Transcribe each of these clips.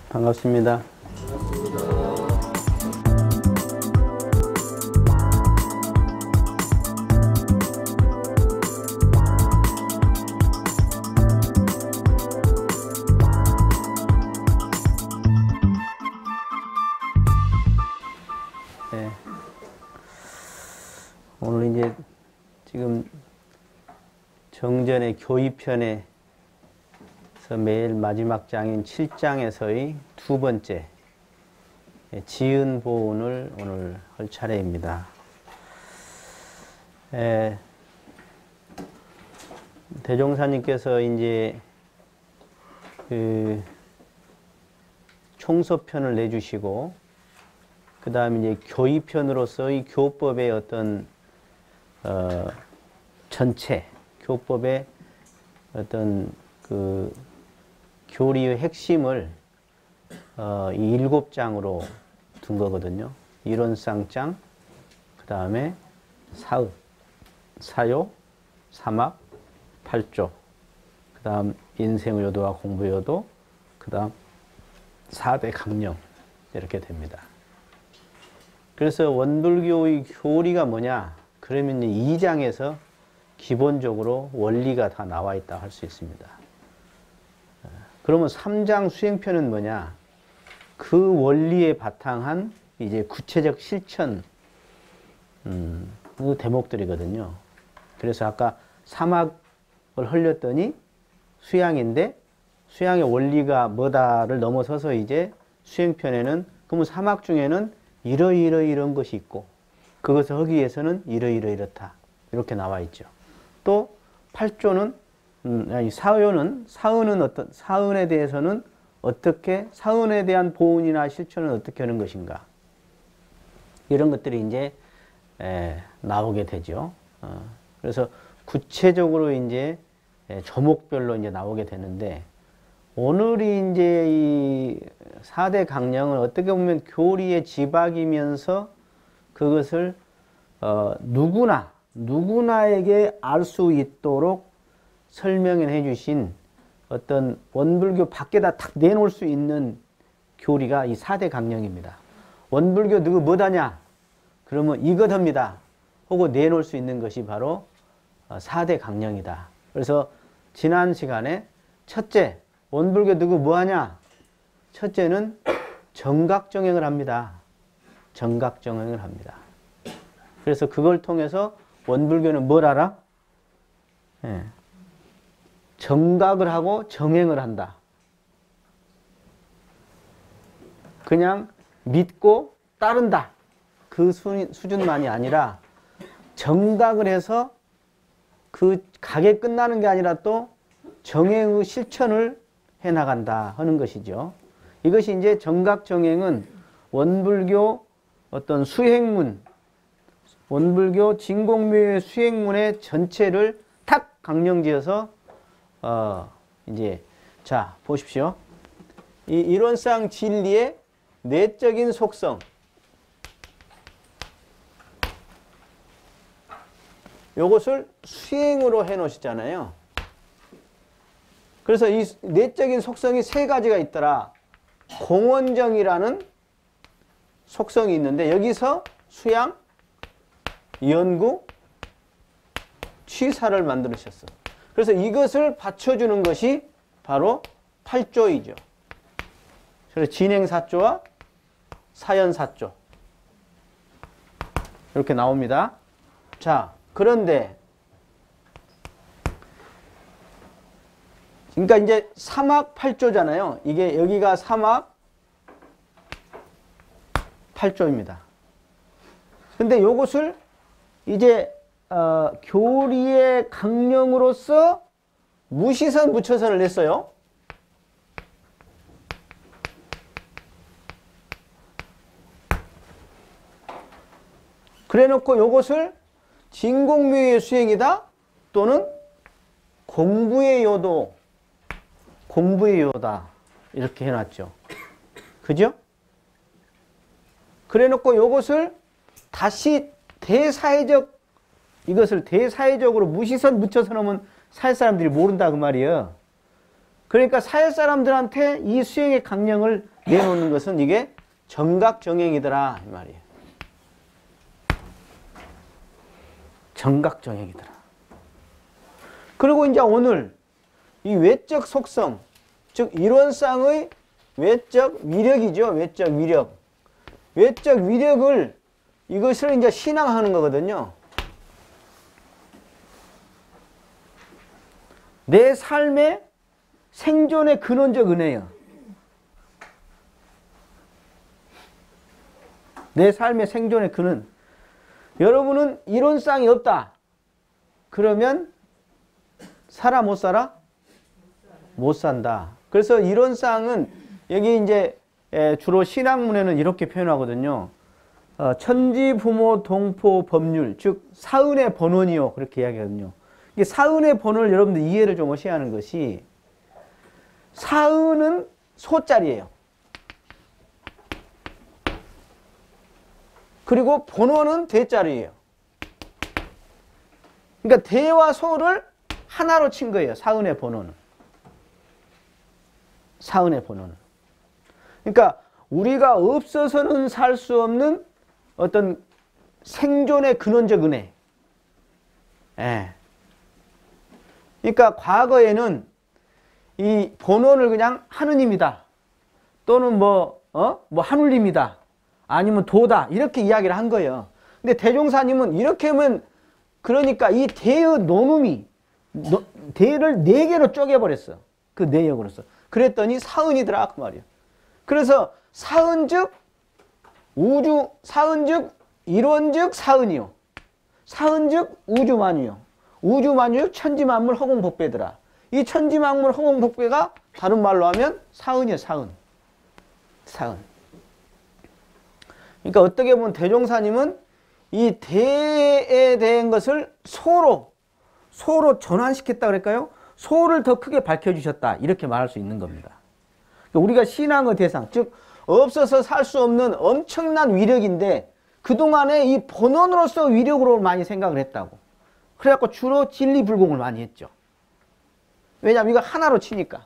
반갑습니다. 네. 오늘 이제 지금 정전의 교의편에서 매일 마지막 장인 7장에서의 두 번째 지은보온을 오늘 할 차례입니다. 대종사님께서 이제 그 총서편을 내주시고 그 다음에 이제 교의편으로서의 교법의 어떤 전체 교법의 어떤 그 교리의 핵심을 이 7장으로 둔 거거든요. 이론상장, 그 다음에 사의, 사요, 사막, 8조, 그 다음 인생의요도와 공부요도, 그 다음 4대 강령 이렇게 됩니다. 그래서 원불교의 교리가 뭐냐? 그러면 2장에서 기본적으로 원리가 다 나와 있다 할 수 있습니다. 그러면 3장 수행편은 뭐냐? 그 원리에 바탕한 이제 구체적 실천 그 대목들이거든요. 그래서 아까 사막을 흘렸더니 수양인데 수양의 원리가 뭐다를 넘어서서 이제 수행편에는 그러면 사막 중에는 이런 것이 있고 그것을 하기 위해서는 이렇다 이렇게 나와 있죠. 또 8조는 사은은 어떤 사은에 대해서는 어떻게 사은에 대한 보온이나 실천은 어떻게 하는 것인가 이런 것들이 이제 나오게 되죠. 그래서 구체적으로 이제 조목별로 이제 나오게 되는데 오늘이 이제 이 4대 강령은 어떻게 보면 교리의 지박이면서 그것을 누구나에게 알 수 있도록 설명해 주신 어떤 원불교 밖에다 탁 내놓을 수 있는 교리가 이 4대 강령입니다. 원불교 누구 뭐다냐? 그러면 이것합니다. 하고 내놓을 수 있는 것이 바로 4대 강령이다. 그래서 지난 시간에 첫째, 원불교 누구 뭐하냐? 첫째는 정각정행을 합니다. 정각정행을 합니다. 그래서 그걸 통해서 원불교는 뭘 알아? 정각을 하고 정행을 한다. 그냥 믿고 따른다. 그 수준만이 아니라 정각을 해서 그 각에 끝나는 게 아니라 또 정행의 실천을 해나간다 하는 것이죠. 이것이 이제 정각정행은 원불교 어떤 수행문, 원불교 진공묘의 수행문의 전체를 탁 강령지어서 이제 자 보십시오. 이 이론상 진리의 내적인 속성 요것을 수행으로 해 놓으시잖아요. 그래서 이 내적인 속성이 세 가지가 있더라. 공원정이라는 속성이 있는데 여기서 수양, 연구, 취사를 만들으셨어. 그래서 이것을 받쳐주는 것이 바로 8조이죠. 그래서 진행사조와 사연사조 이렇게 나옵니다. 자, 그런데 그러니까 이제 사막 8조잖아요. 이게 여기가 사막 8조입니다. 근데 요것을 이제 교리의 강령으로서 무시선 무처선을 냈어요. 그래 놓고 요것을 진공묘의 수행이다 또는 공부의 요도, 공부의 요다 이렇게 해놨죠. 그죠? 그래 놓고 요것을 다시 대사회적 이것을 대사회적으로 무시선 묻혀서 놓으면 사회 사람들이 모른다 그 말이에요. 그러니까 사회 사람들한테 이 수행의 강령을 내놓는 것은 이게 정각정행이더라 이 말이에요. 정각정행이더라. 그리고 이제 오늘 이 외적 속성, 즉 이론상의 외적 위력이죠. 외적 위력. 외적 위력을 이것을 이제 신앙하는 거거든요. 내 삶의 생존의 근원적 은혜예요. 내 삶의 생존의 근원. 여러분은 이론상이 없다. 그러면 살아 못 살아? 못 산다. 그래서 이론상은 여기 이제 주로 신학문에는 이렇게 표현하거든요. 천지, 부모, 동포, 법률, 즉 사은의 본원이요. 그렇게 이야기하거든요. 이게 사은의 본원을 여러분들 이해를 좀 하셔야 하는 것이 사은은 소자리예요. 그리고 본원은 대자리예요. 그러니까 대와 소를 하나로 친 거예요. 사은의 본원은. 사은의 본원은. 그러니까 우리가 없어서는 살 수 없는 어떤 생존의 근원적 은혜. 예. 그러니까 과거에는 이 본원을 그냥 하느님이다. 또는 뭐 하늘님이다. 아니면 도다. 이렇게 이야기를 한 거예요. 근데 대종사님은 이렇게 하면 그러니까 이 대의 노눔이 대를 4개로 쪼개버렸어. 그 내역으로서. 그랬더니 사은이더라 그 말이에요. 그래서 사은즉 우주, 사은즉 일원즉 사은이요. 사은즉 우주만유요. 우주만유 천지만물 허공복배더라. 이 천지만물 허공복배가 다른 말로 하면 사은이에요. 사은. 사은. 그러니까 어떻게 보면 대종사님은 이 대에 대한 것을 소로 전환시켰다 그럴까요? 소를 더 크게 밝혀주셨다. 이렇게 말할 수 있는 겁니다. 그러니까 우리가 신앙의 대상, 즉 없어서 살 수 없는 엄청난 위력인데 그동안에 이 본원으로서 위력으로 많이 생각을 했다고. 그래갖고 주로 진리불공을 많이 했죠. 왜냐하면 이거 하나로 치니까.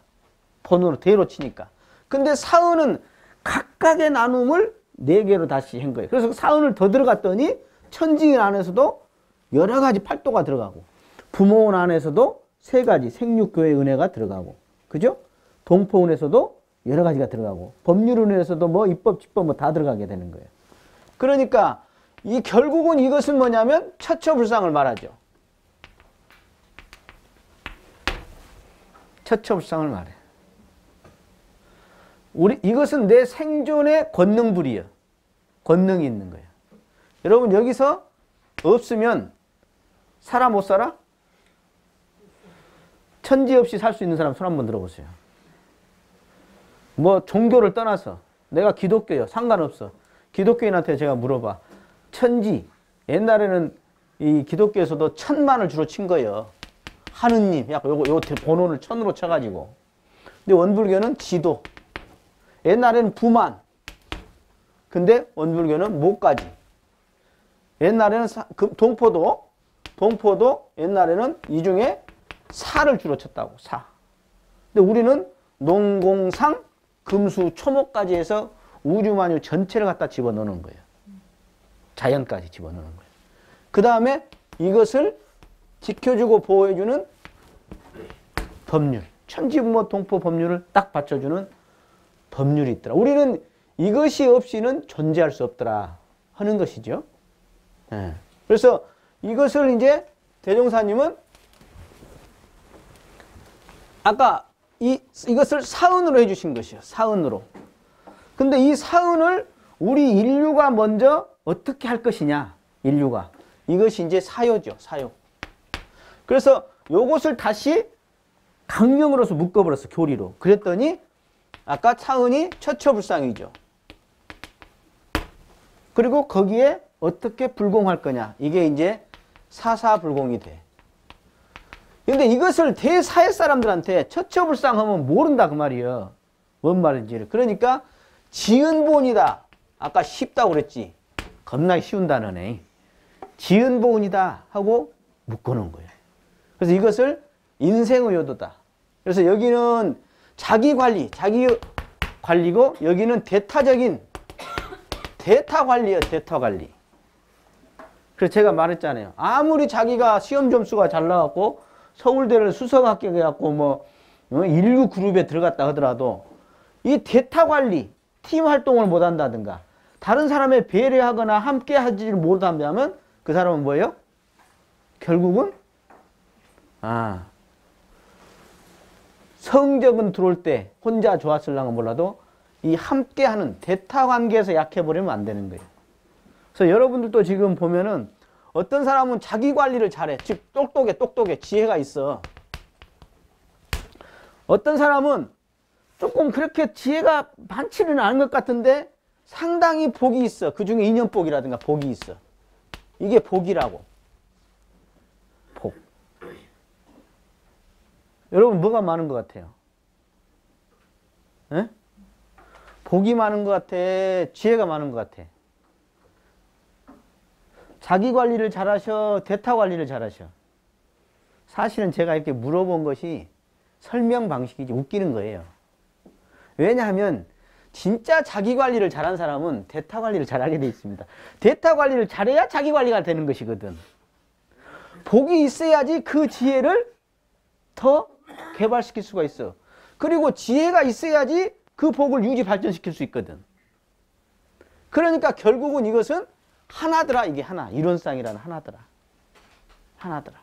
본원으로, 대로 치니까. 근데 사은은 각각의 나눔을 4개로 다시 한 거예요. 그래서 사은을 더 들어갔더니 천지인 안에서도 여러 가지 팔도가 들어가고 부모원 안에서도 3가지 생육교의 은혜가 들어가고 그죠? 동포원에서도 여러 가지가 들어가고 법률원에서도 뭐 입법, 직법 뭐 다 들어가게 되는 거예요. 그러니까 이 결국은 이것은 뭐냐면 처처불상을 말하죠. 처처불상을 말해. 이것은 내 생존의 권능불이에요. 권능이 있는 거예요. 여러분 여기서 없으면 살아 못 살아? 천지 없이 살 수 있는 사람 손 한번 들어보세요. 뭐 종교를 떠나서 내가 기독교요. 상관없어. 기독교인한테 제가 물어봐. 천지. 옛날에는 이 기독교에서도 천만을 주로 친 거예요. 하느님. 약간 요거 본원을 천으로 쳐가지고. 근데 원불교는 지도. 옛날에는 부만. 근데 원불교는 모까지. 옛날에는 동포도 옛날에는 이 중에 사를 주로 쳤다고. 사. 근데 우리는 농공상 금수 초목까지 해서 우주만유 전체를 갖다 집어넣는 거예요. 자연까지 집어넣는 거예요. 그 다음에 이것을 지켜주고 보호해주는 법률. 천지부모 동포 법률을 딱 받쳐주는 법률이 있더라. 우리는 이것이 없이는 존재할 수 없더라 하는 것이죠. 네. 그래서 이것을 이제 대종사님은 아까 이것을 사은으로 해주신 것이요. 사은으로. 근데 이 사은을 우리 인류가 먼저 어떻게 할 것이냐. 인류가. 이것이 이제 사요죠. 사요. 그래서 요것을 다시 강령으로서 묶어버렸어. 교리로. 그랬더니 아까 사은이 처처불상이죠. 그리고 거기에 어떻게 불공할 거냐. 이게 이제 사사불공이 돼. 근데 이것을 대사회 사람들한테 처처불상하면 모른다 그 말이에요. 뭔 말인지를. 그러니까 지은본이다. 아까 쉽다고 그랬지. 겁나게 쉬운 단어네. 지은본이다 하고 묶어놓은 거예요. 그래서 이것을 인생의효도다. 그래서 여기는 자기관리, 관리고 여기는 대타적인 대타 관리예요. 대타 관리. 그래서 제가 말했잖아요. 아무리 자기가 시험 점수가 잘 나왔고 서울대를 수석 합격해갖고 뭐 인류 그룹에 들어갔다 하더라도 이 대타 관리, 팀 활동을 못 한다든가 다른 사람의 배려하거나 함께 하지를 못한다면 그 사람은 뭐예요? 결국은 성적은 들어올 때 혼자 좋았을랑은 몰라도 이 함께하는 대타 관계에서 약해버리면 안 되는 거예요. 그래서 여러분들도 지금 보면은 어떤 사람은 자기 관리를 잘해. 즉 똑똑해 지혜가 있어. 어떤 사람은 조금 그렇게 지혜가 많지는 않은 것 같은데 상당히 복이 있어. 그 중에 인연복이라든가 복이 있어. 이게 복이라고. 복. 여러분 뭐가 많은 것 같아요? 에? 복이 많은 것 같아? 지혜가 많은 것 같아? 자기 관리를 잘하셔? 대타 관리를 잘하셔? 사실은 제가 이렇게 물어본 것이 설명 방식이 웃기는 거예요. 왜냐하면 진짜 자기 관리를 잘한 사람은 대타 관리를 잘하게 돼 있습니다. 대타 관리를 잘해야 자기 관리가 되는 것이거든. 복이 있어야지 그 지혜를 더 개발시킬 수가 있어. 그리고 지혜가 있어야지 그 복을 유지 발전시킬 수 있거든. 그러니까 결국은 이것은 하나더라. 이게 하나. 이론상이라는 하나더라. 하나더라.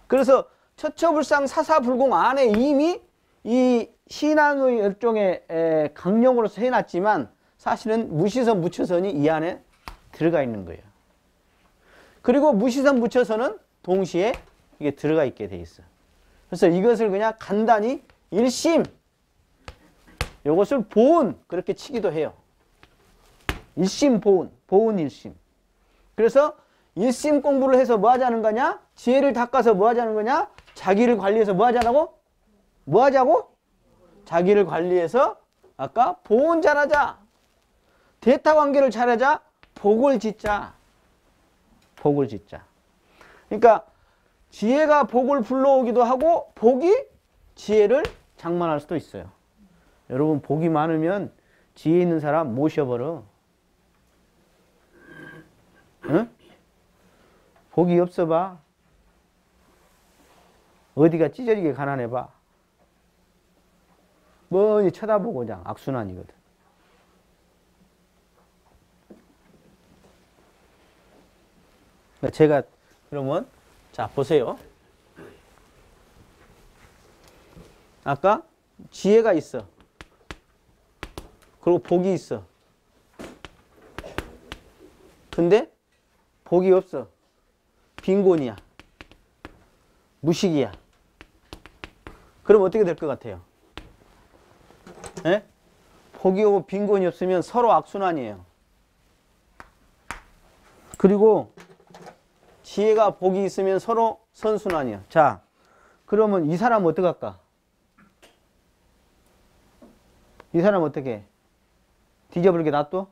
그래서 처처불상 사사불공 안에 이미 이 신앙의 일종의 강령으로서 해놨지만 사실은 무시선 무처선이 이 안에 들어가 있는 거예요. 그리고 무시선 무처선은 동시에 이게 들어가 있게 돼 있어. 그래서 이것을 그냥 간단히 일심, 이것을 보은 그렇게 치기도 해요. 일심 보은, 보은 일심. 그래서 일심 공부를 해서 뭐 하자는 거냐? 지혜를 닦아서 뭐 하자는 거냐? 자기를 관리해서 뭐 하자고? 뭐 하자고? 자기를 관리해서 아까 보은 잘하자. 대타 관계를 잘하자. 복을 짓자. 복을 짓자. 그러니까 지혜가 복을 불러오기도 하고 복이 지혜를 장만할 수도 있어요. 여러분 복이 많으면 지혜 있는 사람 모셔버려. 응? 복이 없어 봐. 어디가 찢어지게 가난해 봐. 뭐니 쳐다보고 그냥 악순환이거든. 제가 그러면 자 보세요. 아까 지혜가 있어. 그리고 복이 있어. 근데 복이 없어. 빈곤이야. 무식이야. 그럼 어떻게 될 것 같아요? 에? 복이 오고 빈곤이 없으면 서로 악순환이에요. 그리고 지혜가 복이 있으면 서로 선순환이야. 자, 그러면 이 사람 어떻게 할까? 이 사람 어떻게 해? 뒤져버리게 놔둬?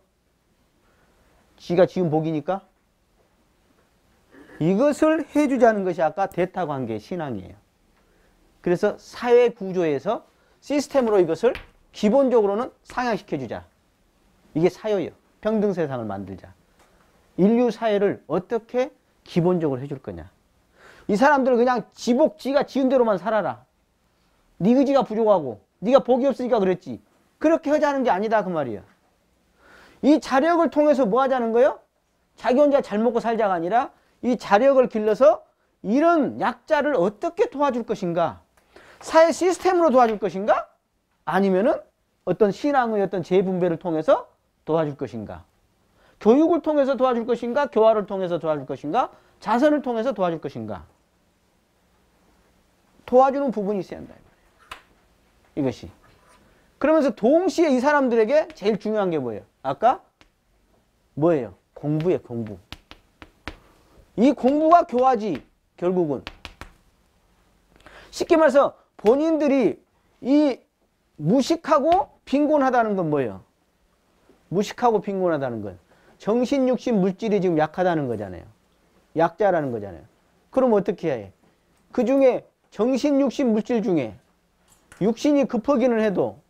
지가 지은 복이니까? 이것을 해주자는 것이 아까 대타관계 신앙이에요. 그래서 사회 구조에서 시스템으로 이것을 기본적으로는 상향시켜주자. 이게 사회예요. 평등 세상을 만들자. 인류 사회를 어떻게 기본적으로 해줄 거냐. 이 사람들은 그냥 지복 지가 지은 대로만 살아라. 네 의지가 부족하고 네가 복이 없으니까 그랬지. 그렇게 하자는 게 아니다 그 말이에요. 이 자력을 통해서 뭐 하자는 거예요? 자기 혼자 잘 먹고 살자가 아니라 이 자력을 길러서 이런 약자를 어떻게 도와줄 것인가? 사회 시스템으로 도와줄 것인가? 아니면은 어떤 신앙의 어떤 재분배를 통해서 도와줄 것인가? 교육을 통해서 도와줄 것인가? 교화를 통해서 도와줄 것인가? 자선을 통해서 도와줄 것인가? 도와주는 부분이 있어야 한다. 이것이. 그러면서 동시에 이 사람들에게 제일 중요한 게 뭐예요? 아까 뭐예요? 공부예요. 공부. 이 공부가 교화지 결국은. 쉽게 말해서 본인들이 이 무식하고 빈곤하다는 건 뭐예요? 무식하고 빈곤하다는 건 정신, 육신, 물질이 지금 약하다는 거잖아요. 약자라는 거잖아요. 그럼 어떻게 해야 해? 그 중에 정신, 육신, 물질 중에 육신이 급하기는 해도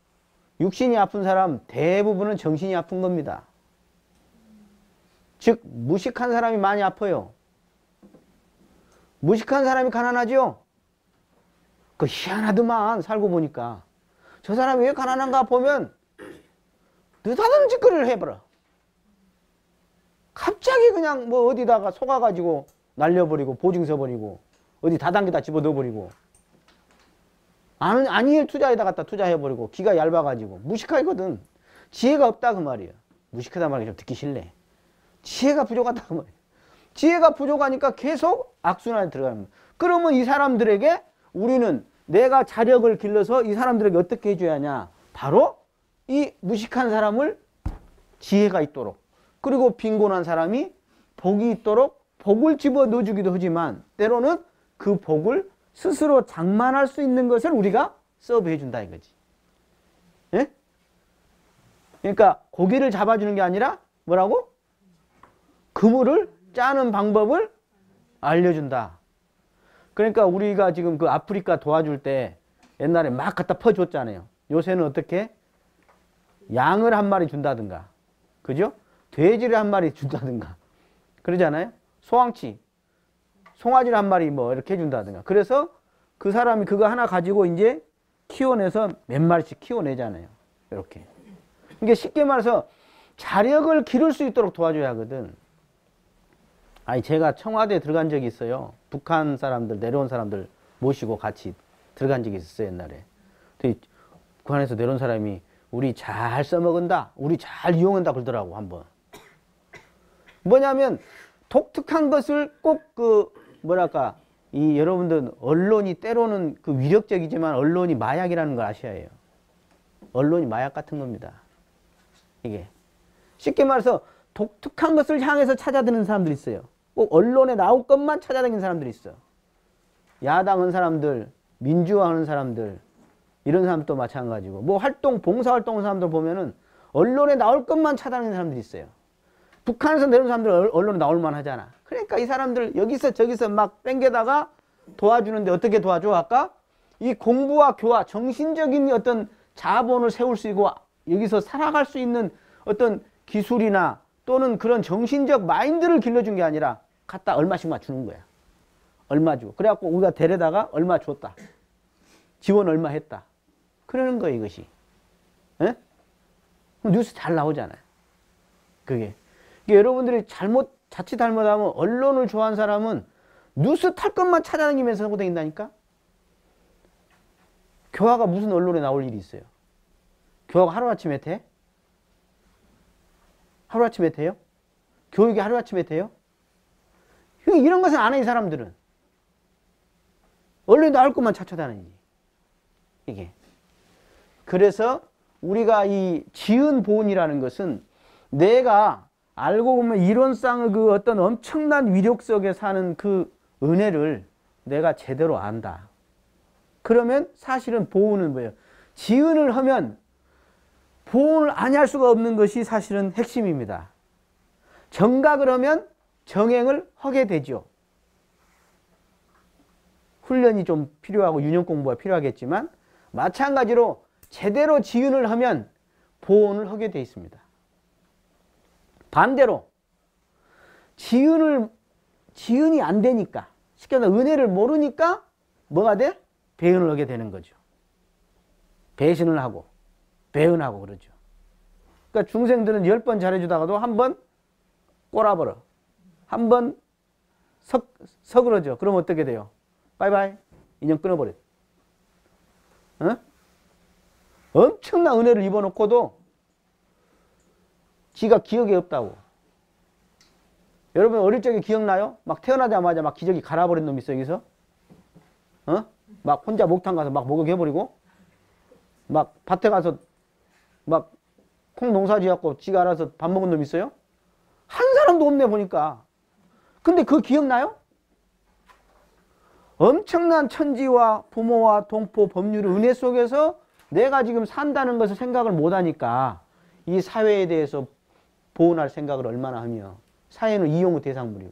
육신이 아픈 사람 대부분은 정신이 아픈 겁니다. 즉 무식한 사람이 많이 아파요. 무식한 사람이 가난하죠? 그 희한하더만 살고 보니까. 저 사람이 왜 가난한가 보면 느닷없는 짓거리를 해버려. 갑자기 그냥 뭐 어디다가 속아가지고 날려버리고 보증서 버리고 어디 다단계다 집어넣어버리고 아니일 투자에다 갖다 투자해버리고 기가 얇아가지고 무식하거든. 지혜가 없다 그 말이야. 무식하다 말이 좀 듣기 싫네. 지혜가 부족하다 그 말이야. 지혜가 부족하니까 계속 악순환에 들어가는 거야. 그러면 이 사람들에게 우리는 내가 자력을 길러서 이 사람들에게 어떻게 해줘야 하냐. 바로 이 무식한 사람을 지혜가 있도록 그리고 빈곤한 사람이 복이 있도록 복을 집어넣어 주기도 하지만 때로는 그 복을 스스로 장만할 수 있는 것을 우리가 서브해 준다 이거지. 예? 그러니까 고기를 잡아주는 게 아니라 뭐라고? 그물을 짜는 방법을 알려준다. 그러니까 우리가 지금 그 아프리카 도와줄 때 옛날에 막 갖다 퍼줬잖아요. 요새는 어떻게? 양을 한 마리 준다든가. 그죠? 돼지를 한 마리 준다든가. 그러잖아요. 소왕치. 송아지를 한 마리 뭐 이렇게 해준다든가. 그래서 그 사람이 그거 하나 가지고 이제 키워내서 몇 마리씩 키워내잖아요. 이렇게. 이게 쉽게 말해서 자력을 기를 수 있도록 도와줘야 하거든. 아니, 제가 청와대에 들어간 적이 있어요. 북한 사람들, 내려온 사람들 모시고 같이 들어간 적이 있었어요, 옛날에. 근데 북한에서 내려온 사람이 우리 잘 써먹은다, 우리 잘 이용한다 그러더라고, 한번. 뭐냐면, 독특한 것을 꼭 뭐랄까, 여러분들 언론이 때로는 그 위력적이지만 언론이 마약이라는 걸 아셔야 해요. 언론이 마약 같은 겁니다. 이게. 쉽게 말해서 독특한 것을 향해서 찾아드는 사람들이 있어요. 꼭 언론에 나올 것만 찾아다니는 사람들이 있어. 야당하는 사람들, 민주화하는 사람들, 이런 사람도 마찬가지고 뭐 봉사활동하는 사람들 보면은 언론에 나올 것만 찾아다니는 사람들이 있어요. 북한에서 내려온 사람들 언론에 나올만 하잖아. 그러니까 이 사람들 여기서 저기서 막 땡겨다가 도와주는데 어떻게 도와줘? 아까 이 공부와 교화, 정신적인 어떤 자본을 세울 수 있고 여기서 살아갈 수 있는 어떤 기술이나 또는 그런 정신적 마인드를 길러준 게 아니라 갖다 얼마씩만 주는 거야. 얼마 주고. 그래갖고 우리가 데려다가 얼마 줬다. 지원 얼마 했다. 그러는 거예요, 이것이. 에? 뉴스 잘 나오잖아요. 그게. 여러분들이 자칫 잘못하면 언론을 좋아하는 사람은 뉴스 탈 것만 찾아다니면서 하고 다닌다니까? 교화가 무슨 언론에 나올 일이 있어요? 교화가 하루아침에 돼? 하루아침에 돼요? 교육이 하루아침에 돼요? 이런 것은 안 해, 이 사람들은. 언론에 나올 것만 찾아다니지. 이게. 그래서 우리가 이 지은 보은이라는 것은 내가 알고 보면 이론상의 그 어떤 엄청난 위력 속에 사는 그 은혜를 내가 제대로 안다. 그러면 사실은 보은은 뭐예요? 지은을 하면 보은을 아니할 수가 없는 것이 사실은 핵심입니다. 정각을 하면 정행을 하게 되죠. 훈련이 좀 필요하고 유념 공부가 필요하겠지만 마찬가지로 제대로 지은을 하면 보온을 하게 되어 있습니다. 반대로 지은이 안 되니까 쉽게 말해서 은혜를 모르니까 뭐가 돼? 배은을 하게 되는 거죠. 배신을 하고 배은하고 그러죠. 그러니까 중생들은 10번 잘해주다가도 한 번 꼬라버려. 한 번 서그러져. 그럼 어떻게 돼요? 바이바이. 인연 끊어버려. 어? 엄청난 은혜를 입어놓고도 지가 기억이 없다고. 여러분 어릴 적에 기억나요? 막 태어나자마자 막 기저귀 갈아버린 놈 있어 여기서? 어? 막 혼자 목탕 가서 막 목욕해버리고 막 밭에 가서 막 콩 농사 지었고 지가 알아서 밥 먹은 놈 있어요? 한 사람도 없네 보니까. 근데 그거 기억나요? 엄청난 천지와 부모와 동포, 법률의 은혜 속에서 내가 지금 산다는 것을 생각을 못하니까 이 사회에 대해서 보온할 생각을 얼마나 하며 사회는 이용의 대상물이고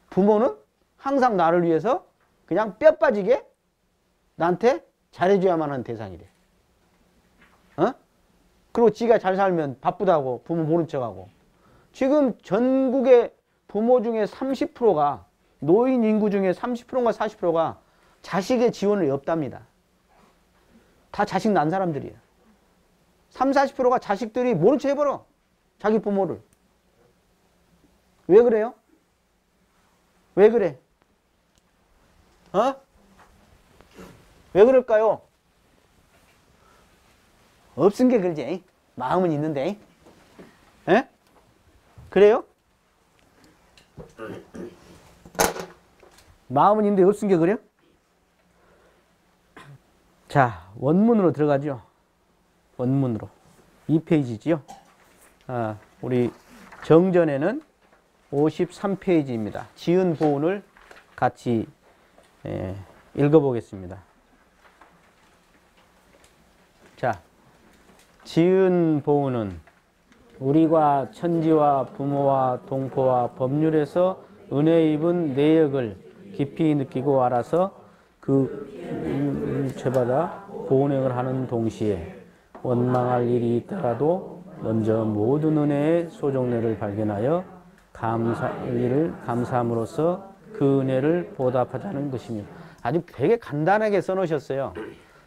부모는 항상 나를 위해서 그냥 뼈 빠지게 나한테 잘해줘야만 하는 대상이래. 어? 그리고 지가 잘 살면 바쁘다고 부모 모른 척하고. 지금 전국의 부모 중에 30%가 노인 인구 중에 30%인가 40%가 자식의 지원을 없답니다. 다 자식 난 사람들이에요. 30, 40%가 자식들이 모른 척 해버려. 자기 부모를. 왜 그래요? 왜 그래? 어? 왜 그럴까요? 없은 게 그러지. 마음은 있는데. 에? 그래요? 마음은 있는데 없은 게 그래요? 자, 원문으로 들어가죠. 원문으로. 2페이지지요. 우리 정전에는 53페이지입니다. 지은 보온을 같이 읽어보겠습니다. 자, 지은 보온은 우리가 천지와 부모와 동포와 법률에서 은혜 입은 내역을 깊이 느끼고 알아서 그 죄받아 보온행을 하는 동시에 원망할 일이 있더라도 먼저 모든 은혜의 소정례를 발견하여 일을 감사함으로써 그 은혜를 보답하자는 것이며. 아주 되게 간단하게 써놓으셨어요.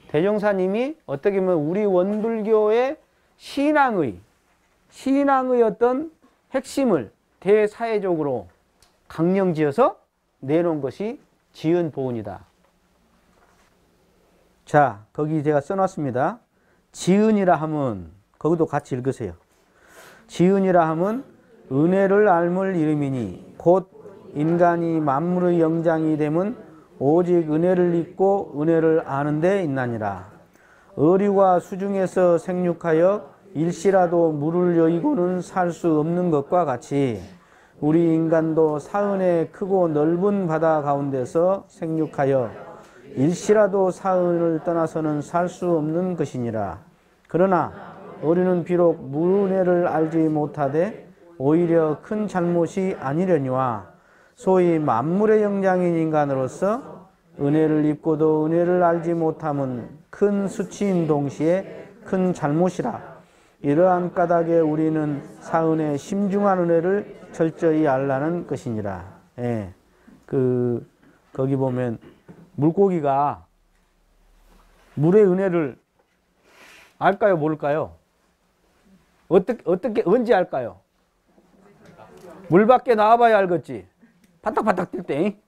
대종사님이 어떻게 보면 우리 원불교의 신앙의 어떤 핵심을 대사회적으로 강령지어서 내놓은 것이 지은 보온이다. 자, 거기 제가 써놨습니다. 지은이라 하면, 거기도 같이 읽으세요. 지은이라 하면 은혜를 앓물 이름이니 곧 인간이 만물의 영장이 되면 오직 은혜를 잊고 은혜를 아는 데 있나니라. 어류가 수중에서 생육하여 일시라도 물을 여의고는 살 수 없는 것과 같이 우리 인간도 사은의 크고 넓은 바다 가운데서 생육하여 일시라도 사은을 떠나서는 살 수 없는 것이니라. 그러나 어류는 비록 물은혜를 알지 못하되 오히려 큰 잘못이 아니려니와 소위 만물의 영장인 인간으로서 은혜를 입고도 은혜를 알지 못함은 큰 수치인 동시에 큰 잘못이라. 이러한 까닭에 우리는 사은의 심중한 은혜를 철저히 알라는 것이니라. 예. 거기 보면 물고기가 물의 은혜를 알까요, 모를까요? 어떻게, 언제 알까요? 물 밖에 나와봐야 알겠지. 바닥바닥 뛸 때.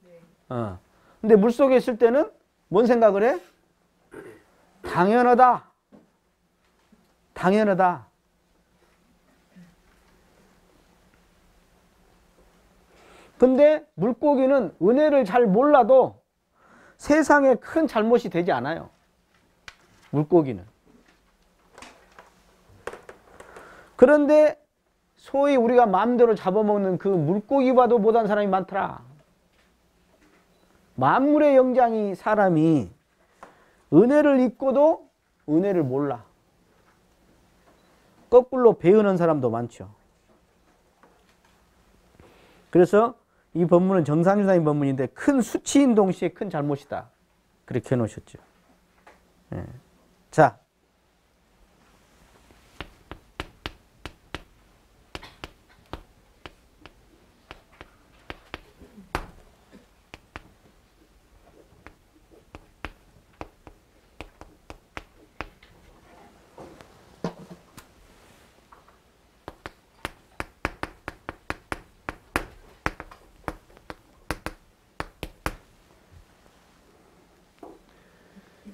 근데 물 속에 있을 때는 뭔 생각을 해? 당연하다. 당연하다. 근데 물고기는 은혜를 잘 몰라도 세상에 큰 잘못이 되지 않아요. 물고기는. 그런데 소위 우리가 마음대로 잡아먹는 그 물고기와도 못한 사람이 많더라. 만물의 영장이 사람이 은혜를 잊고도 은혜를 몰라. 거꾸로 배우는 사람도 많죠. 그래서 이 법문은 정산유사인 법문인데 큰 수치인 동시에 큰 잘못이다. 그렇게 해놓으셨죠. 예. 자.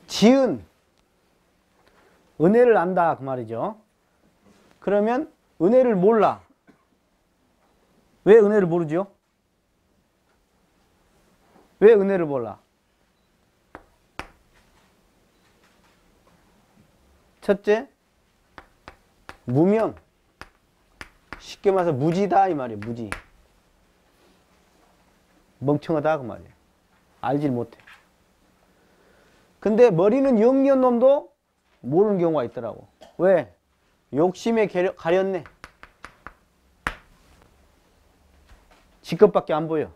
지은 은혜를 안다 그 말이죠. 그러면 은혜를 몰라. 왜 은혜를 모르죠? 왜 은혜를 몰라? 첫째, 무명. 쉽게 말해서 무지다 이 말이에요. 무지. 멍청하다 그 말이에요. 알질 못해. 근데 머리는 영리한 놈도 모르는 경우가 있더라고. 왜? 욕심에 가렸네. 지 것밖에 안 보여.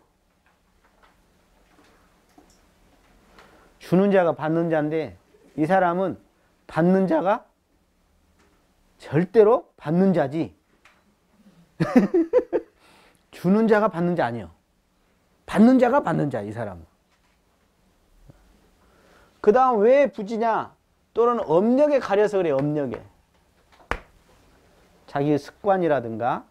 주는 자가 받는 자인데 이 사람은 받는 자가 절대로 받는 자지 주는 자가 받는 자 아니요. 받는 자가 받는 자, 이 사람은. 그 다음 왜 부지냐? 또는 업력에 가려서 그래, 업력에. 자기 습관이라든가,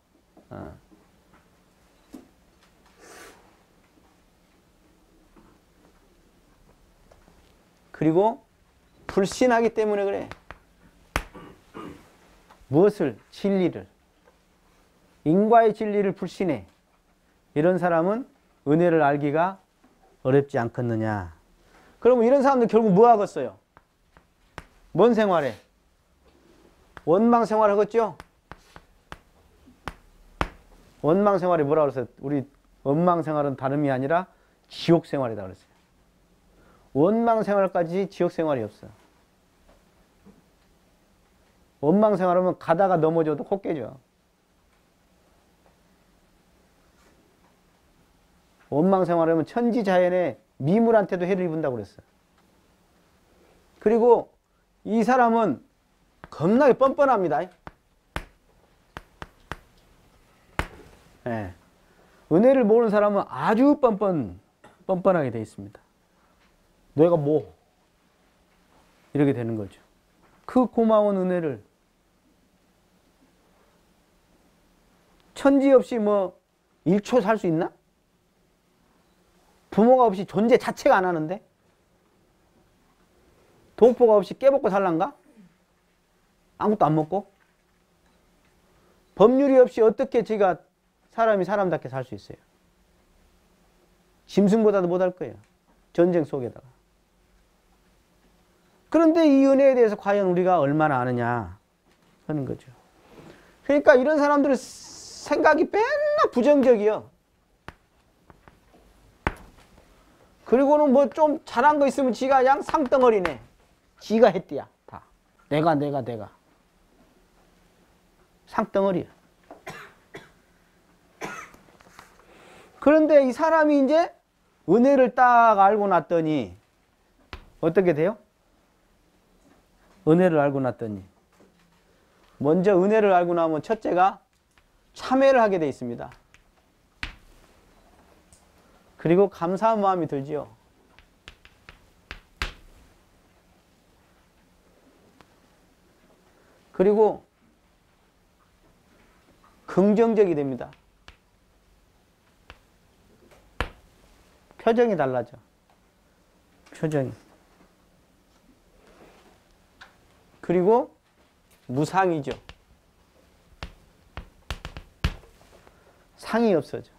그리고 불신하기 때문에 그래. 무엇을? 진리를. 인과의 진리를 불신해. 이런 사람은 은혜를 알기가 어렵지 않겠느냐. 그러면 이런 사람들 결국 뭐 하겠어요? 뭔 생활해? 원망 생활 하겠죠? 원망 생활이 뭐라고 그랬어요? 우리 원망 생활은 다름이 아니라 지옥 생활이다 그랬어요. 원망 생활까지 지옥 생활이 없어. 원망 생활하면 가다가 넘어져도 코 깨져. 원망 생활하면 천지자연의 미물한테도 해를 입는다고 그랬어. 그리고 이 사람은 겁나게 뻔뻔합니다. 네. 은혜를 모르는 사람은 아주 뻔뻔하게 되어 있습니다. 내가 뭐 이렇게 되는 거죠. 그 고마운 은혜를 천지 없이 뭐 1초 살 수 있나? 부모가 없이 존재 자체가 안 하는데? 동포가 없이 깨먹고 살란가? 아무것도 안 먹고? 법률이 없이 어떻게 제가 사람이 사람답게 살 수 있어요? 짐승보다도 못할 거예요. 전쟁 속에다가. 그런데 이 은혜에 대해서 과연 우리가 얼마나 아느냐 하는 거죠. 그러니까 이런 사람들은 생각이 맨날 부정적이요. 그리고는 뭐 좀 잘한 거 있으면 지가 그냥 상덩어리네. 지가 했디야. 다. 내가. 상덩어리야. 그런데 이 사람이 이제 은혜를 딱 알고 났더니 어떻게 돼요? 은혜를 알고 났더니 먼저 은혜를 알고 나면 첫째가 참회를 하게 돼 있습니다. 그리고 감사한 마음이 들지요. 그리고 긍정적이 됩니다. 표정이 달라져. 표정이. 그리고 무상이죠. 상이 없어져.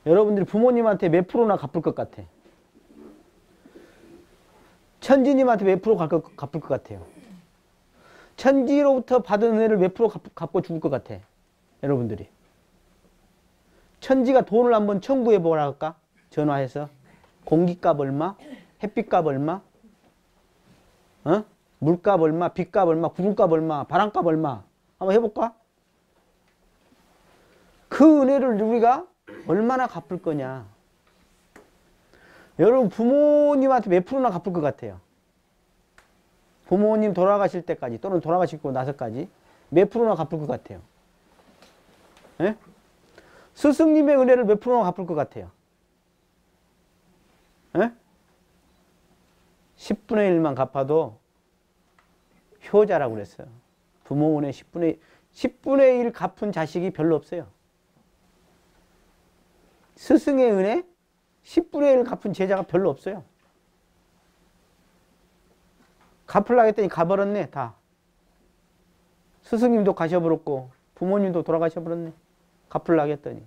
여러분들이 부모님한테 몇 프로나 갚을 것 같아? 천지님한테 몇 프로 갚을 것 같아요? 천지로부터 받은 은혜를 몇 프로 갚고 죽을 것 같아? 여러분들이. 천지가 돈을 한번 청구해 보라 할까? 전화해서. 공기값 얼마? 햇빛값 얼마? 물값 얼마? 빛값 얼마? 구름값 얼마? 바람값 얼마? 한번 해볼까? 그 은혜를 우리가 얼마나 갚을 거냐? 여러분 부모님한테 몇 프로나 갚을 것 같아요? 부모님 돌아가실 때까지 또는 돌아가시고 나서까지 몇 프로나 갚을 것 같아요? 예? 스승님의 은혜를 몇 프로나 갚을 것 같아요? 예? 10분의 1만 갚아도 효자라고 그랬어요. 부모 은혜 10분의 1 갚은 자식이 별로 없어요. 스승의 은혜 10분의 1 갚은 제자가 별로 없어요. 갚으려고 했더니 가버렸네 다. 스승님도 가셔버렸고 부모님도 돌아가셔버렸네. 갚으려고 했더니.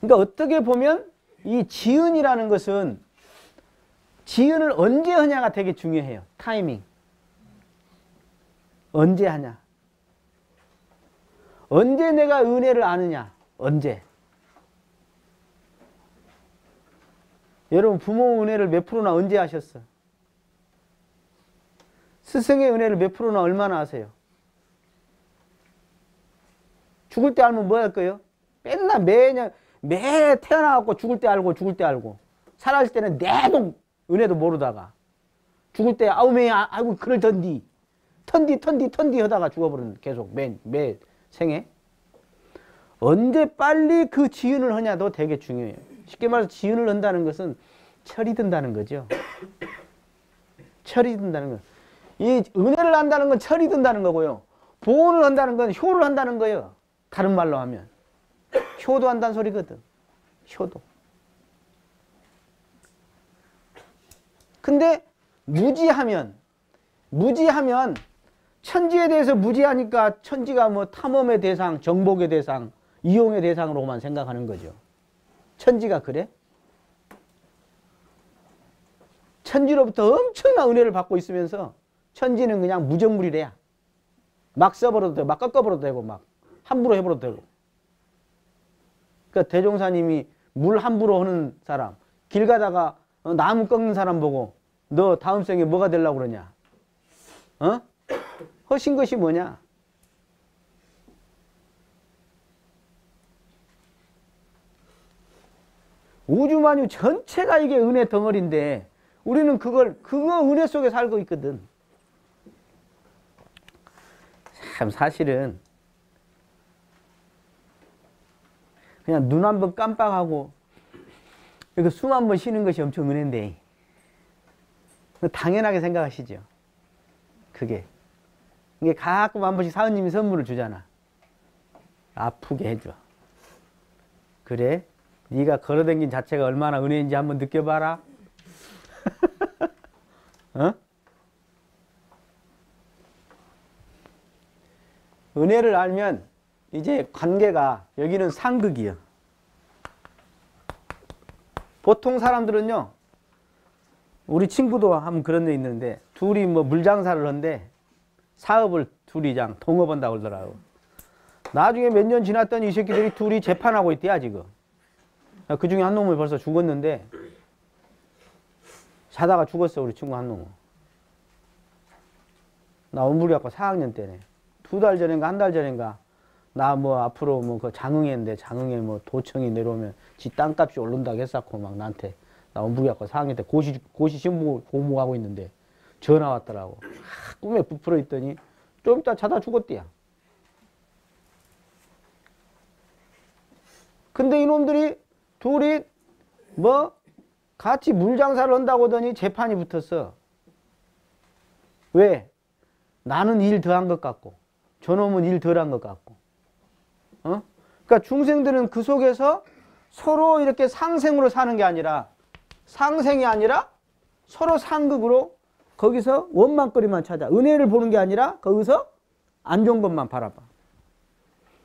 그러니까 어떻게 보면 이 지은이라는 것은 지은을 언제 하냐가 되게 중요해요. 타이밍. 언제 하냐. 언제 내가 은혜를 아느냐. 언제. 여러분 부모 은혜를 몇 프로나 언제 하셨어? 스승의 은혜를 몇 프로나 얼마나 하세요? 죽을 때 알면 뭐 할 거예요? 맨날 매 태어나갖고 죽을 때 알고 죽을 때 알고 살아있을 때는 내동 은혜도 모르다가 죽을 때 아우메야 아이고 그럴 던디 턴디 하다가 죽어버리는 계속 매 생에. 언제 빨리 그 지은을 하냐도 되게 중요해요. 쉽게 말해서 지은을 한다는 것은 철이 든다는 거죠. 철이 든다는 거. 이 은혜를 한다는 건 철이 든다는 거고요. 보온을 한다는 건 효를 한다는 거예요. 다른 말로 하면. 효도 한다는 소리거든. 효도. 근데 무지하면 천지에 대해서 무지하니까 천지가 뭐 탐험의 대상, 정복의 대상, 이용의 대상으로만 생각하는 거죠. 천지가 그래? 천지로부터 엄청난 은혜를 받고 있으면서 천지는 그냥 무정물이래야. 막 써버려도 되고 막 꺾어버려도 되고 막 함부로 해버려도 되고. 그러니까 대종사님이 물 함부로 하는 사람, 길 가다가 나무 꺾는 사람 보고 너 다음 생에 뭐가 되려고 그러냐? 하신 것이 뭐냐? 우주만유 전체가 이게 은혜 덩어리인데 우리는 그거 은혜 속에 살고 있거든. 참 사실은 그냥 눈 한 번 깜빡하고 이거 숨 한 번 쉬는 것이 엄청 은혜인데 당연하게 생각하시죠. 이게 가끔 한 번씩 사은님이 선물을 주잖아. 아프게 해줘. 그래? 네가 걸어다닌 자체가 얼마나 은혜인지 한번 느껴봐라. 은혜를 알면 이제 관계가 여기는 상극이요. 보통 사람들은요. 우리 친구도 한번 그런 데 있는데 둘이 뭐 물장사를 한데 사업을 둘이 동업한다고 그러더라고. 나중에 몇 년 지났더니 이 새끼들이 둘이 재판하고 있대야 지금. 그 중에 한 놈은 벌써 죽었는데 자다가 죽었어 우리 친구 한 놈은. 나 원불이학과 4학년 때네. 2달 전인가 한 달 전인가 나 뭐 앞으로 뭐 그 장흥회인데 장흥회 뭐 도청이 내려오면 지 땅값이 오른다고 했었고 막 나한테 나 원불이학과 4학년 때 고시 시험 공부하고 있는데 전화 왔더라고. 꿈에 부풀어 있더니 좀 이따 자다 죽었대야. 근데 이놈들이 둘이 뭐 같이 물장사를 한다고 하더니 재판이 붙었어. 왜? 나는 일 더 한 것 같고 저놈은 일 덜 한 것 같고. 그러니까 중생들은 그 속에서 서로 이렇게 상생으로 사는 게 아니라 상생이 아니라 서로 상극으로 거기서 원망거리만 찾아. 은혜를 보는 게 아니라 거기서 안 좋은 것만 바라봐.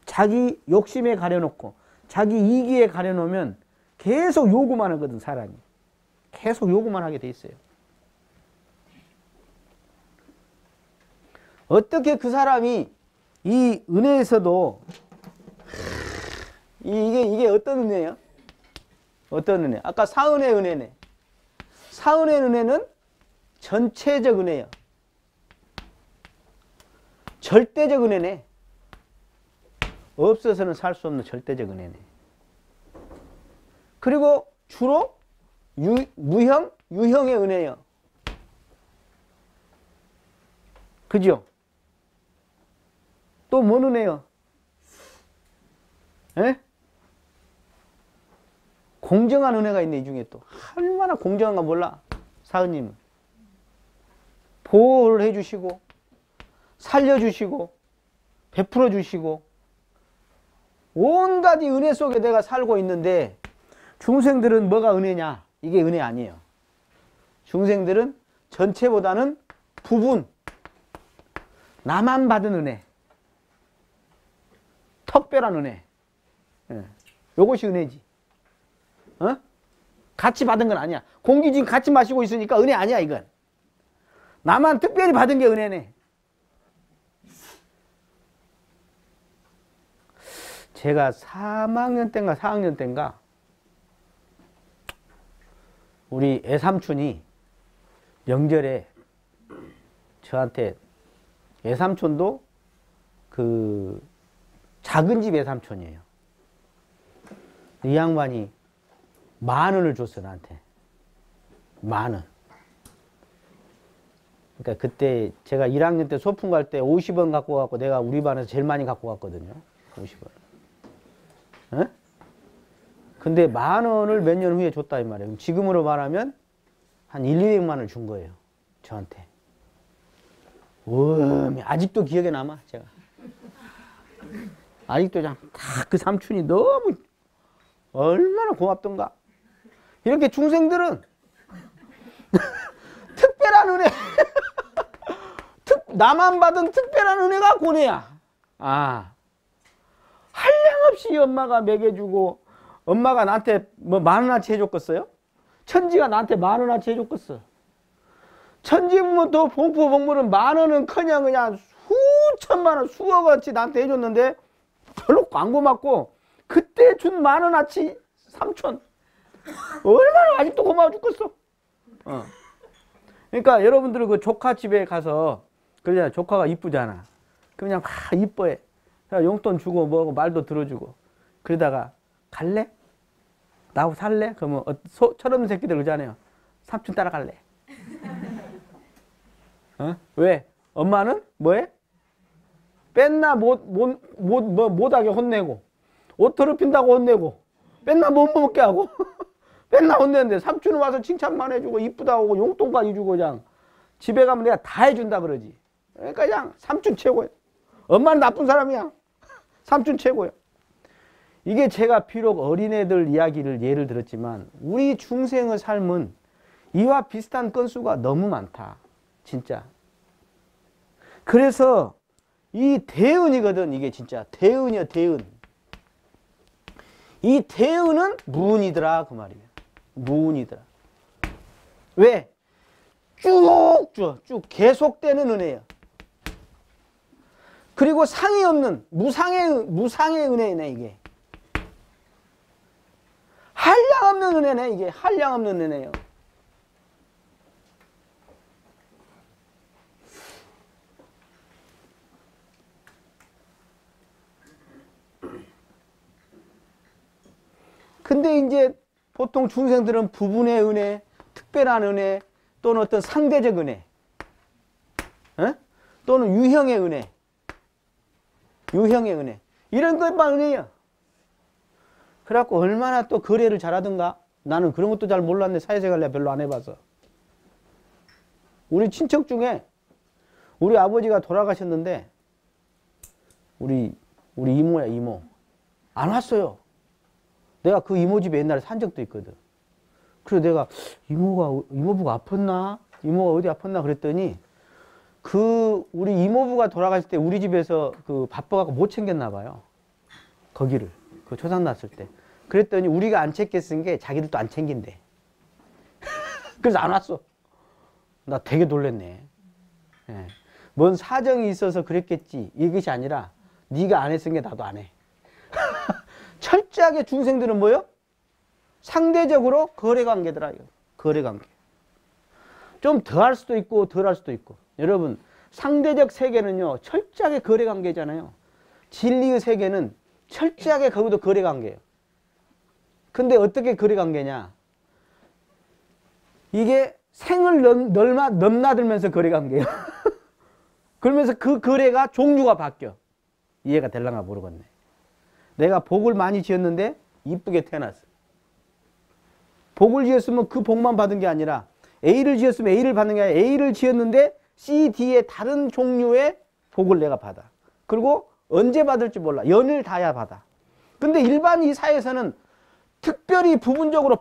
자기 욕심에 가려놓고 자기 이기에 가려놓으면 계속 요구만 하거든 사람이. 계속 요구만 하게 돼 있어요. 어떻게 그 사람이 이 은혜에서도 이게 어떤 은혜예요? 어떤 은혜? 아까 사은의 은혜네. 사은의 은혜는 전체적 은혜예요. 절대적 은혜네. 없어서는 살 수 없는 절대적 은혜네. 그리고 주로 무형, 유형의 은혜예요. 그죠? 또 뭔 은혜요? 에? 공정한 은혜가 있네. 이 중에 또 얼마나 공정한가 몰라. 사은님은 보호를 해주시고 살려주시고 베풀어 주시고 온갖 이 은혜 속에 내가 살고 있는데 중생들은 뭐가 은혜냐? 이게 은혜 아니에요. 중생들은 전체보다는 부분, 나만 받은 은혜, 특별한 은혜. 요것이 은혜지. 같이 받은 건 아니야. 공기 지금 같이 마시고 있으니까 은혜 아니야 이건. 나만 특별히 받은 게 은혜네. 제가 3학년 때인가 4학년 때인가 우리 애삼촌이 명절에 저한테, 애삼촌도 그 작은 집 애삼촌이에요. 이 양반이 10,000원을 줬어 나한테. 10,000원. 그러니까 그때 제가 1학년 때 소풍 갈 때 50원 갖고 가고 내가 우리 반에서 제일 많이 갖고 갔거든요. 50원. 에? 근데 10,000원을 몇 년 후에 줬다 이 말이에요. 지금으로 말하면 한 1,200만 원을 준 거예요. 저한테. 아직도 기억에 남아, 제가. 아직도 다 그 삼촌이 너무 얼마나 고맙던가. 이렇게 중생들은 특별한 은혜, 나만 받은 특별한 은혜가 고뇌야. 한량없이 엄마가 먹여주고, 엄마가 나한테 뭐 10,000원어치 해줬겠어요? 천지가 나한테 10,000원어치 해줬겠어. 천지 부모 또 봉포 봉물은 10,000원은 그냥 수천만 원, 수억어치 나한테 해줬는데 별로 광고 맞고 그때 준 10,000원어치 삼촌 얼마나 아직도 고마워 죽겠어. 그러니까 여러분들은 그 조카 집에 가서 그러잖아. 조카가 이쁘잖아. 그냥 막 이뻐해. 용돈 주고 뭐고 말도 들어주고. 그러다가 갈래? 나하고 살래? 그러면 철없는 새끼들 그러잖아요. 삼촌 따라갈래. 왜? 엄마는 뭐해? 맨날 못하게 혼내고, 옷 더럽힌다고 혼내고, 맨날 못 먹게 하고, 맨날 혼내는데 삼촌은 와서 칭찬만 해주고, 이쁘다고 용돈까지 주고, 그냥 집에 가면 내가 다 해준다 그러지. 그러니까 그냥 삼촌 최고야. 엄마는 나쁜 사람이야. 삼촌 최고야. 이게 제가 비록 어린애들 이야기를 예를 들었지만, 우리 중생의 삶은 이와 비슷한 건수가 너무 많다. 진짜. 그래서 이 대은이거든. 이게 진짜 대은이야, 대은. 이 대은은 무은이더라 그 말이에요. 무은이더라. 왜? 쭉 계속되는 은혜예요. 그리고 상이 없는 무상의 은혜네 이게. 한량 없는 은혜네 이게. 한량 없는 은혜예요. 근데 이제 보통 중생들은 부분의 은혜, 특별한 은혜, 또는 어떤 상대적 은혜, 또는 유형의 은혜, 이런 것만 은혜야. 그래갖고 얼마나 또 거래를 잘하던가. 나는 그런 것도 잘 몰랐네. 사회생활 내가 별로 안 해봐서. 우리 친척 중에 우리 아버지가 돌아가셨는데 우리 이모야, 이모. 안 왔어요. 내가 그 이모 집에 옛날에 산 적도 있거든. 그래서 내가 이모부가 아팠나? 이모가 어디 아팠나? 그랬더니 우리 이모부가 돌아가실 때 우리 집에서 바빠갖고 못 챙겼나 봐요. 거기를. 그 초상 났을 때. 그랬더니 우리가 안 챙겼은 게 자기들도 안 챙긴대. 그래서 안 왔어. 나 되게 놀랬네. 예. 뭔 사정이 있어서 그랬겠지. 이것이 아니라 네가 안 했은 게 나도 안 해. 철저하게 중생들은 뭐요? 상대적으로 거래관계더라. 거래관계. 좀 더 할 수도 있고 덜 할 수도 있고. 여러분, 상대적 세계는요 철저하게 거래관계잖아요. 진리의 세계는 철저하게 거기도 거래관계예요. 근데 어떻게 거래관계냐? 이게 생을 넘나들면서 거래관계예요. 그러면서 그 거래가 종류가 바뀌어. 이해가 될랑가 모르겠네. 내가 복을 많이 지었는데 이쁘게 태어났어. 복을 지었으면 그 복만 받은 게 아니라 A를 지었으면 A를 받는 게 아니라 A를 지었는데 C, D의 다른 종류의 복을 내가 받아. 그리고 언제 받을지 몰라. 연일 다야 받아. 근데 일반 이 사회에서는 특별히 부분적으로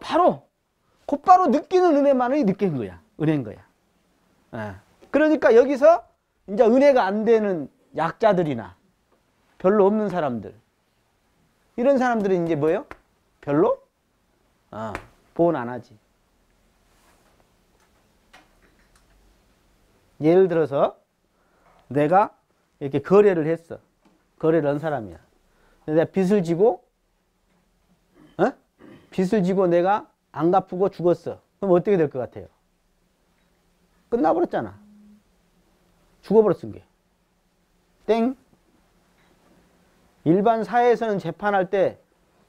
곧바로 느끼는 은혜만을 느끼는 거야. 은혜인 거야. 그러니까 여기서 이제 은혜가 안 되는 약자들이나 별로 없는 사람들, 이런 사람들은 이제 뭐예요? 별로 보온 안 하지. 예를 들어서 내가 이렇게 거래를 했어. 거래를 한 사람이야. 내가 빚을 지고 내가 안 갚고 죽었어. 그럼 어떻게 될 것 같아요? 끝나버렸잖아. 죽어버렸은 게. 땡. 일반 사회에서는 재판할 때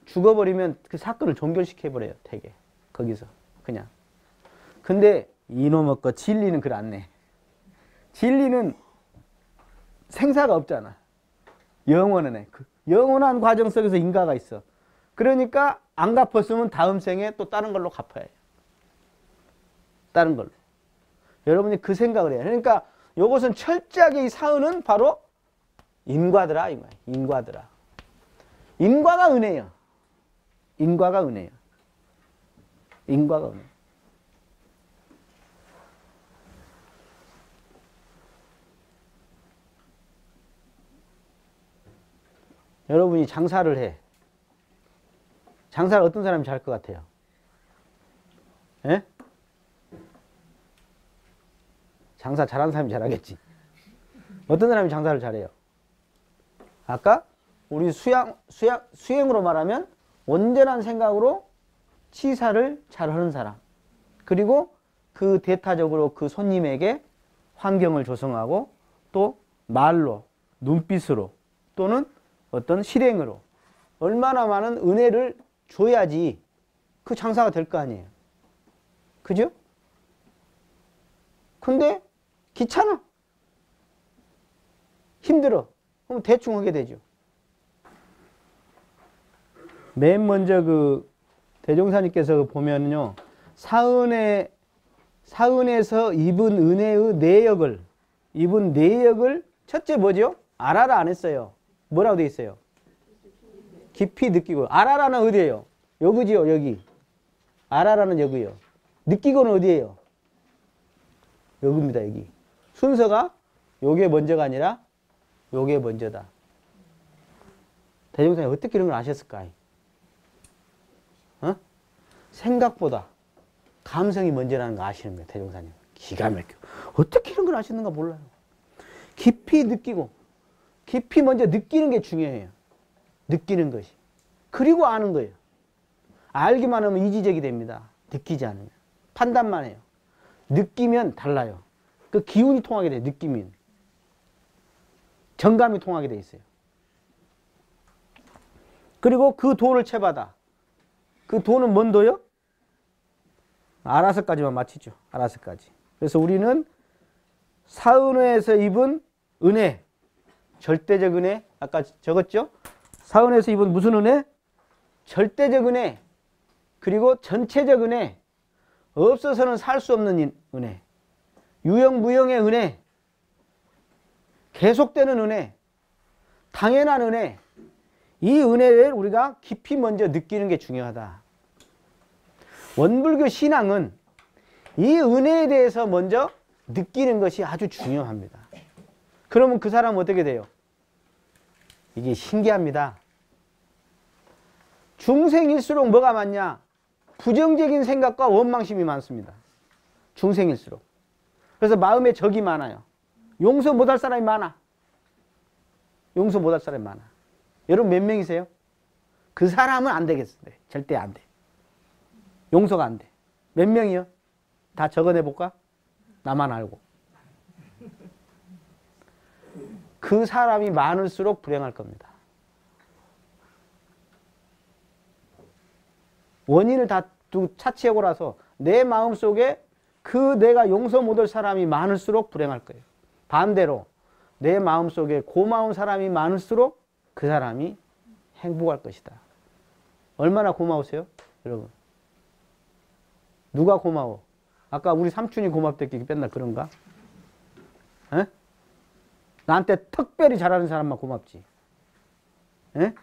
죽어버리면 그 사건을 종결시켜버려요. 되게. 거기서. 그냥. 근데 이놈의 거 진리는 그걸 안 내. 진리는 생사가 없잖아. 영원은 해. 영원한 과정 속에서 인과가 있어. 그러니까 안 갚았으면 다음 생에 또 다른 걸로 갚아야 해요. 다른 걸로. 여러분이 그 생각을 해요. 그러니까 이것은 철저하게 이 사은은 바로 인과더라 이 말이에요. 인과더라. 인과가 은혜예요. 인과가 은혜예요. 인과가 은혜. 여러분이 장사를 해. 장사를 어떤 사람이 잘할 것 같아요? 예? 장사 잘하는 사람이 잘하겠지. 어떤 사람이 장사를 잘해요? 아까 우리 수행으로 말하면 온전한 생각으로 치사를 잘하는 사람. 그리고 그 대타적으로 그 손님에게 환경을 조성하고 또 말로, 눈빛으로 또는 어떤 실행으로 얼마나 많은 은혜를 줘야지 그 장사가 될 거 아니에요. 그죠? 근데 귀찮아. 힘들어. 그럼 대충 하게 되죠. 맨 먼저 그 대종사님께서 보면요. 사은에서 입은 은혜의 내역을 첫째 뭐죠? 알아라 안 했어요. 뭐라고 돼 있어요? 깊이 느끼고. 알아라는 어디예요? 여기지요, 여기. 알아라는 여기요. 느끼고는 어디예요? 여기입니다, 여기. 순서가 요게 먼저가 아니라 요게 먼저다. 대종사님 어떻게 이런 걸 아셨을까? 어? 생각보다 감성이 먼저라는 거 아시는 거예요, 대종사님. 기가 막혀. 어떻게 이런 걸 아시는가 몰라요. 깊이 느끼고, 깊이 먼저 느끼는 게 중요해요. 느끼는 것이. 그리고 아는 거예요. 알기만 하면 이지적이 됩니다. 느끼지 않으면. 판단만 해요. 느끼면 달라요. 그 기운이 통하게 돼요. 느끼면. 정감이 통하게 돼 있어요. 그리고 그 도를 채받아. 그 도는 뭔 도요? 알아서까지만 맞히죠. 알아서까지. 그래서 우리는 사은회에서 입은 은혜, 절대적 은혜, 아까 적었죠? 사은회에서 입은 무슨 은혜? 절대적 은혜, 그리고 전체적 은혜, 없어서는 살 수 없는 은혜, 유형무형의 은혜, 계속되는 은혜, 당연한 은혜, 이 은혜를 우리가 깊이 먼저 느끼는 게 중요하다. 원불교 신앙은 이 은혜에 대해서 먼저 느끼는 것이 아주 중요합니다. 그러면 그 사람은 어떻게 돼요? 이게 신기합니다. 중생일수록 뭐가 많냐? 부정적인 생각과 원망심이 많습니다. 중생일수록. 그래서 마음에 적이 많아요. 용서 못할 사람이 많아. 용서 못할 사람이 많아. 여러분 몇 명이세요? 그 사람은 안 되겠어요. 절대 안 돼. 용서가 안 돼. 몇 명이요? 다 적어내볼까? 나만 알고. 그 사람이 많을수록 불행할 겁니다. 원인을 다 차치하고 나서 내 마음속에 그 내가 용서 못할 사람이 많을수록 불행할 거예요. 반대로 내 마음속에 고마운 사람이 많을수록 그 사람이 행복할 것이다. 얼마나 고마우세요? 여러분. 누가 고마워? 아까 우리 삼촌이 고맙댔기 맨날 그런가? 에? 나한테 특별히 잘하는 사람만 고맙지. 에?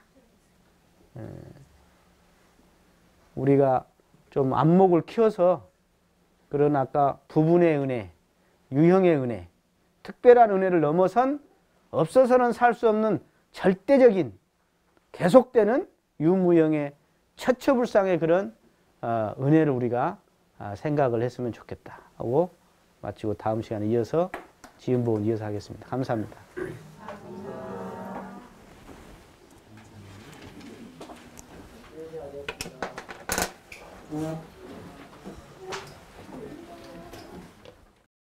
우리가 좀 안목을 키워서 그런 아까 부분의 은혜, 유형의 은혜, 특별한 은혜를 넘어선 없어서는 살 수 없는 절대적인 계속되는 유무형의 처처불상의 그런 은혜를 우리가 생각을 했으면 좋겠다 하고 마치고 다음 시간에 이어서 지음보은 이어서 하겠습니다. 감사합니다. 응.